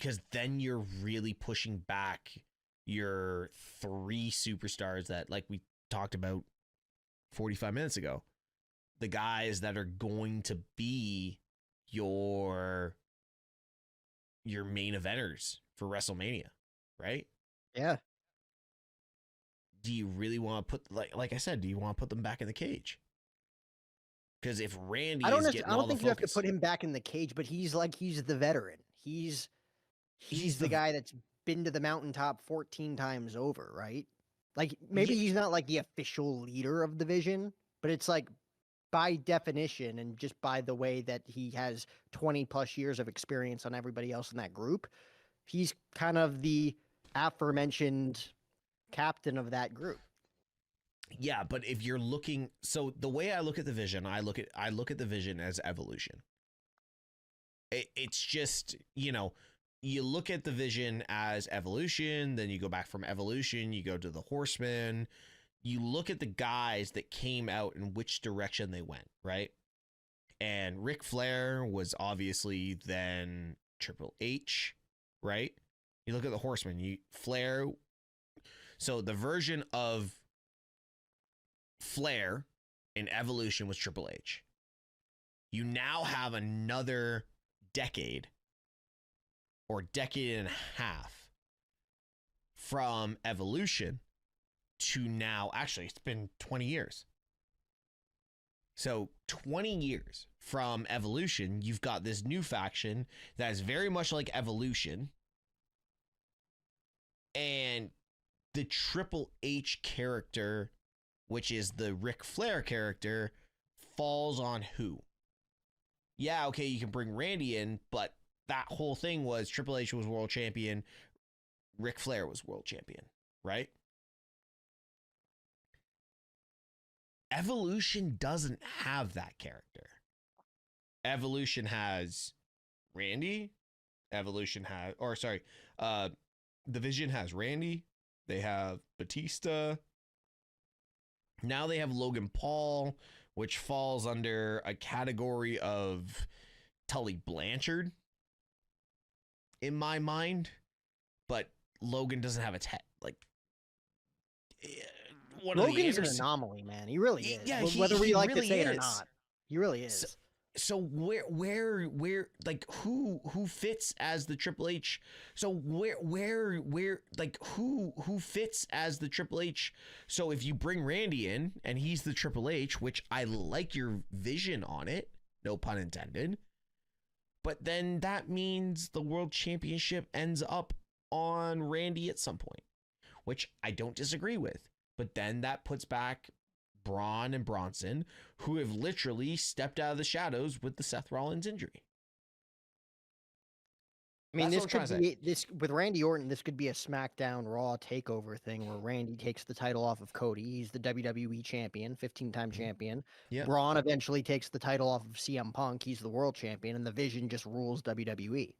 because then you're really pushing back your 3 superstars that, like we talked about 45 minutes ago, the guys that are going to be your main eventers for WrestleMania, right? Yeah. Do you really want to put, like I said, do you want to put them back in the cage? Because if Randy is getting all the focus, I don't think you have to put him back in the cage, but he's the veteran. He's the guy that's been to the mountaintop 14 times over, right? Like, maybe he's not like the official leader of the division, but it's like, by definition and just by the way that he has 20 plus years of experience on everybody else in that group, he's kind of the aforementioned captain of that group. Yeah, but if you're looking, so the way I look at the vision, I look at the vision as evolution. It's just, you look at the vision as evolution, then you go back from evolution, you go to the Horsemen, you look at the guys that came out and which direction they went, right? And Ric Flair was obviously then Triple H, right? You look at the Horsemen, Flair. So the version of Flair in evolution was Triple H. You now have another decade or decade and a half from evolution to now. Actually, it's been 20 years. So 20 years from evolution, you've got this new faction that is very much like evolution. And the Triple H character, which is the Ric Flair character, falls on who? Yeah, okay, you can bring Randy in, but that whole thing was Triple H was world champion, Ric Flair was world champion, right? Evolution doesn't have that character. Evolution has Randy. Evolution has, the Vision has Randy. They have Batista. Now they have Logan Paul, which falls under a category of Tully Blanchard in my mind, but Logan doesn't have a Logan's an anomaly, man. He really is. Yeah, whether we like to say it or not, he really is. So where like who fits as the Triple H? So where like who fits as the Triple H? So if you bring Randy in and he's the Triple H, which I like your vision on it, no pun intended. But then that means the world championship ends up on Randy at some point, which I don't disagree with. But then that puts back Braun and Bronson, who have literally stepped out of the shadows with the Seth Rollins injury. I mean, this with Randy Orton, this could be a SmackDown Raw takeover thing where Randy takes the title off of Cody. He's the WWE champion, 15-time champion. Yeah. Braun eventually takes the title off of CM Punk. He's the world champion, and the Vision just rules WWE.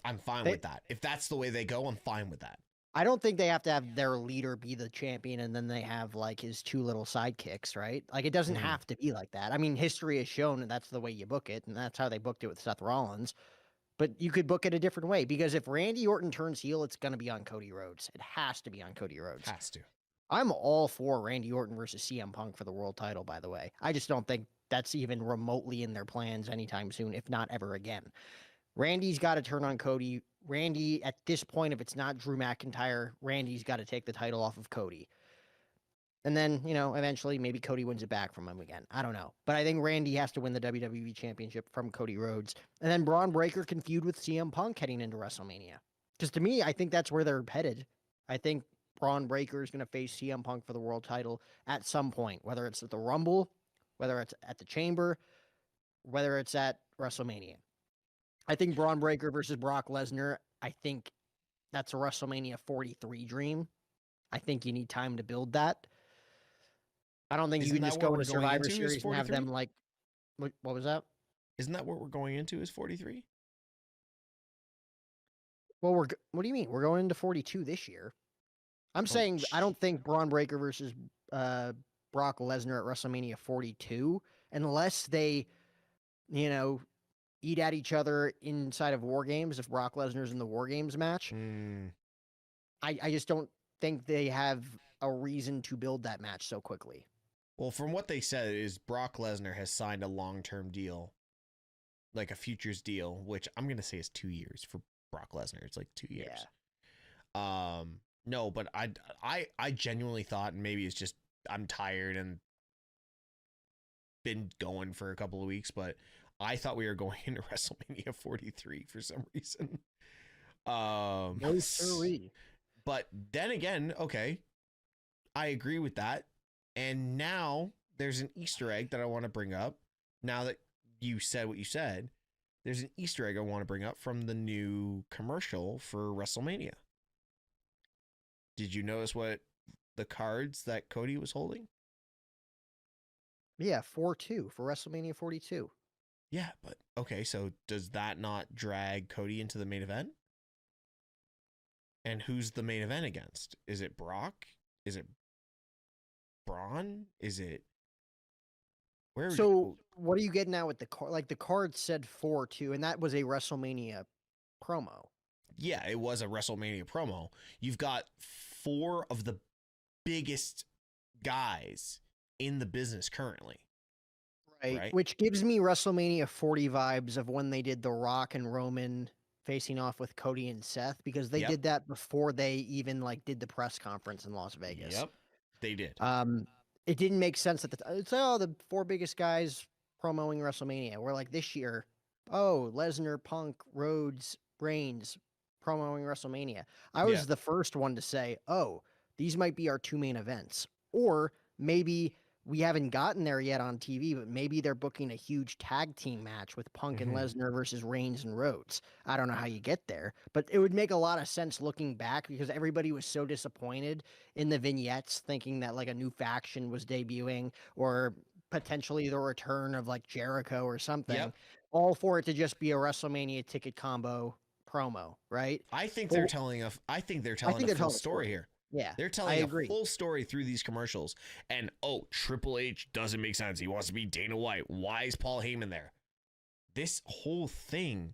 I'm fine with that. If that's the way they go, I'm fine with that. I don't think they have to have their leader be the champion and then they have like his 2 little sidekicks, right? Like it doesn't have to be like that. I mean, history has shown that that's the way you book it, and that's how they booked it with Seth Rollins. But you could book it a different way, because if Randy Orton turns heel, it's going to be on Cody Rhodes. It has to be on Cody Rhodes. Has to. I'm all for Randy Orton versus CM Punk for the world title, by the way. I just don't think that's even remotely in their plans anytime soon, if not ever again. Randy's got to turn on Cody. Randy, at this point, if it's not Drew McIntyre, Randy's got to take the title off of Cody. And then, eventually maybe Cody wins it back from him again. I don't know. But I think Randy has to win the WWE Championship from Cody Rhodes. And then Braun Breaker can feud with CM Punk heading into WrestleMania. Because to me, I think that's where they're headed. I think Braun Breaker is going to face CM Punk for the world title at some point, whether it's at the Rumble, whether it's at the Chamber, whether it's at WrestleMania. I think Braun Breaker versus Brock Lesnar, I think that's a WrestleMania 43 dream. I think you need time to build that. I don't think you can just go into Survivor Series and have them like, what was that? Isn't that what we're going into is 43? Well, what do you mean? We're going into 42 this year. I'm saying I don't think Braun Breaker versus Brock Lesnar at WrestleMania 42, unless they, eat at each other inside of War Games if Brock Lesnar's in the War Games match. I just don't think they have a reason to build that match so quickly. Well, from what they said is Brock Lesnar has signed a long-term deal, like a futures deal, which I'm going to say is 2 years for Brock Lesnar. It's like 2 years. Yeah. No, but I genuinely thought, and maybe it's just I'm tired and been going for a couple of weeks, but I thought we were going into WrestleMania 43 for some reason. No siree. But then again, okay, I agree with that. And now there's an Easter egg that I want to bring up. Now that you said what you said, there's an Easter egg I want to bring up from the new commercial for WrestleMania. Did you notice what the cards that Cody was holding? Yeah, 4-2 for WrestleMania 42. Yeah, but okay, so does that not drag Cody into the main event? And who's the main event against? Is it Brock? Is it Braun? Is it So what are you getting at with the card? Like the card said 4-2, and that was a WrestleMania promo. Yeah, it was a WrestleMania promo. You've got 4 of the biggest guys in the business currently. Right. Which gives me WrestleMania 40 vibes of when they did The Rock and Roman facing off with Cody and Seth, because they did that before they even like did the press conference in Las Vegas. Yep, they did. It didn't make sense at the time. It's the 4 biggest guys promoting WrestleMania. We're like this year, Lesnar, Punk, Rhodes, Reigns promoting WrestleMania. I was the first one to say, these might be our 2 main events. Or maybe we haven't gotten there yet on TV, but maybe they're booking a huge tag team match with Punk and Lesnar versus Reigns and Rhodes. I don't know how you get there, but it would make a lot of sense looking back, because everybody was so disappointed in the vignettes, thinking that like a new faction was debuting or potentially the return of like Jericho or something, all for it to just be a WrestleMania ticket combo promo, right? I think they're telling a full story here. Yeah, they're telling a full story through these commercials. And Triple H doesn't make sense. He wants to be Dana White. Why is Paul Heyman there? This whole thing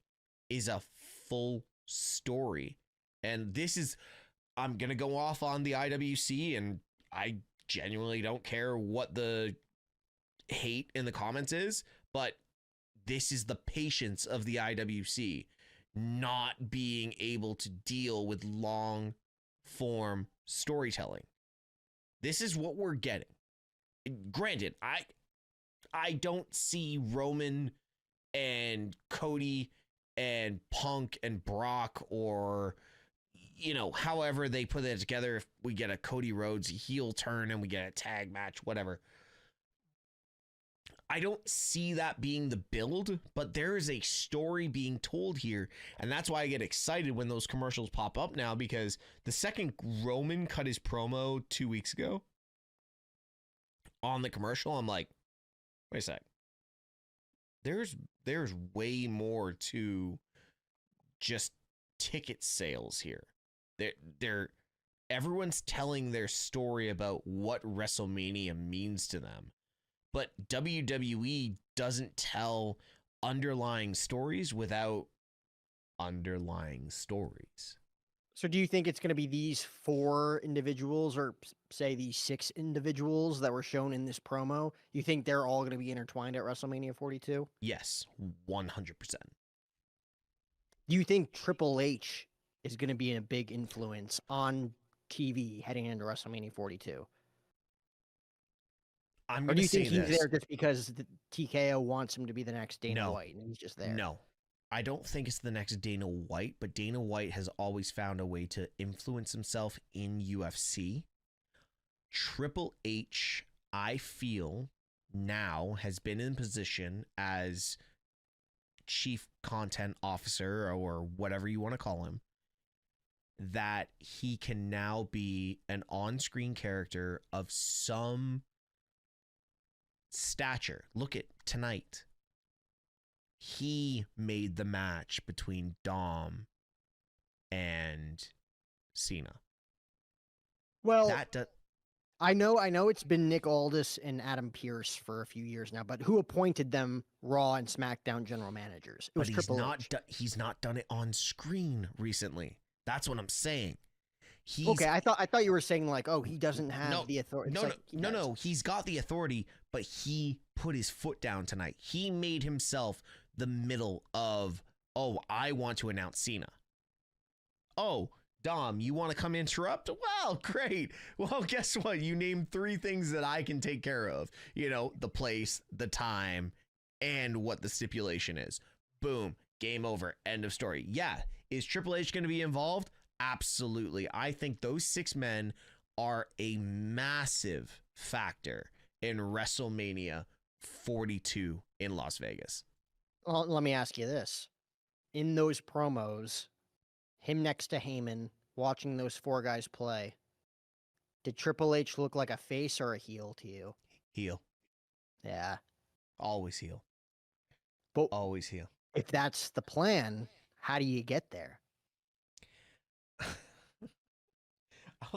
is a full story. And this is, I'm going to go off on the IWC, and I genuinely don't care what the hate in the comments is, but this is the patience of the IWC not being able to deal with long form storytelling. This is what we're getting. Granted, I don't see Roman and Cody and Punk and Brock, or however they put it together, if we get a Cody Rhodes heel turn and we get a tag match, whatever. I don't see that being the build, but there is a story being told here. And that's why I get excited when those commercials pop up now, because the second Roman cut his promo 2 weeks ago on the commercial, I'm like, wait a sec. There's way more to just ticket sales here. Everyone's telling their story about what WrestleMania means to them. But WWE doesn't tell underlying stories without underlying stories. So do you think it's going to be these 4 individuals, or say these 6 individuals that were shown in this promo? You think they're all going to be intertwined at WrestleMania 42? Yes, 100%. Do you think Triple H is going to be a big influence on TV heading into WrestleMania 42? Or do you think he's there just because the TKO wants him to be the next Dana White and he's just there? No, I don't think it's the next Dana White, but Dana White has always found a way to influence himself in UFC. Triple H, I feel, now has been in position as chief content officer, or whatever you want to call him, that he can now be an on-screen character of some stature. Look at tonight. He made the match between Dom and Cena. Well, I know it's been Nick Aldis and Adam Pearce for a few years now, but who appointed them Raw and SmackDown general managers? It was But Triple H. he's not done it on screen recently. That's what I'm saying. Okay, I thought you were saying like, oh, he doesn't have the authority. No. He's got the authority, but he put his foot down tonight. He made himself the middle of, oh, I want to announce Cena. Oh, Dom, you want to come interrupt? Well, great. Well, guess what? You named 3 things that I can take care of. You know, the place, the time, and what the stipulation is. Boom. Game over. End of story. Yeah. Is Triple H going to be involved? Absolutely. I think those 6 men are a massive factor in WrestleMania 42 in Las Vegas. Well, let me ask you this. In those promos, him next to Heyman, watching those 4 guys play, did Triple H look like a face or a heel to you? Heel. Yeah. Always heel. But always heel. If that's the plan, how do you get there? I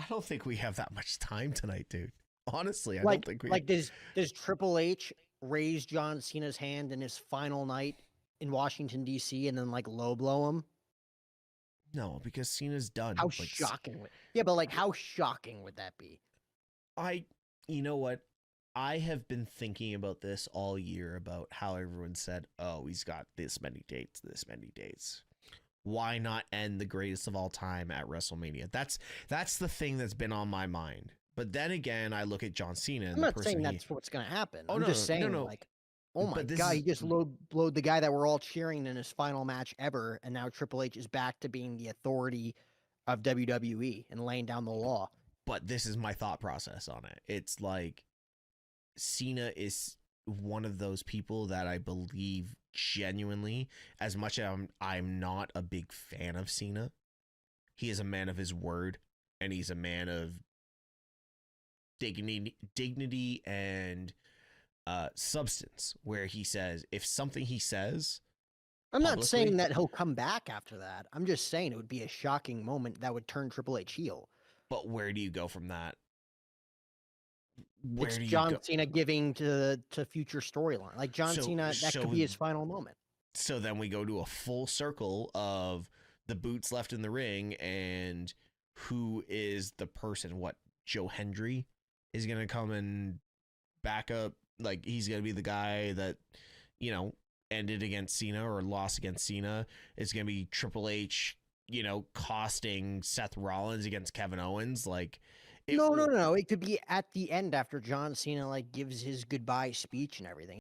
don't think we have that much time tonight, dude. Honestly, I Like, don't think we like does Triple H raise John Cena's hand in his final night in Washington D.C. and then like low blow him? No, because Cena's done. How shocking but how shocking would that be? You know what? I have been thinking about this all year about how everyone said, oh, he's got this many dates. Why not end the greatest of all time at WrestleMania? That's the thing that's been on my mind. But then again, I look at John Cena. And I'm not saying that's what's going to happen. Oh, I'm no, just saying, no. like, oh my God, he just blowed the guy that we're all cheering in his final match ever. And now Triple H is back to being the authority of WWE and laying down the law. But this is my thought process on it. It's like Cena is one of those people that I believe genuinely, as much as I'm not a big fan of Cena, he is a man of his word, and he's a man of dignity and substance, where he says, if something he says, I'm not saying that he'll come back after that. I'm just saying it would be a shocking moment that would turn Triple H heel. But where do you go from that? It's John Cena giving to future storyline. Like John Cena, that could be his final moment. So then we go to a full circle of the boots left in the ring, and who is the person? What, Joe Hendry is going to come and back up? Like, he's going to be the guy that, you know, ended against Cena or lost against Cena. It's going to be Triple H, you know, costing Seth Rollins against Kevin Owens. Like, no. It could be at the end after John Cena like gives his goodbye speech and everything.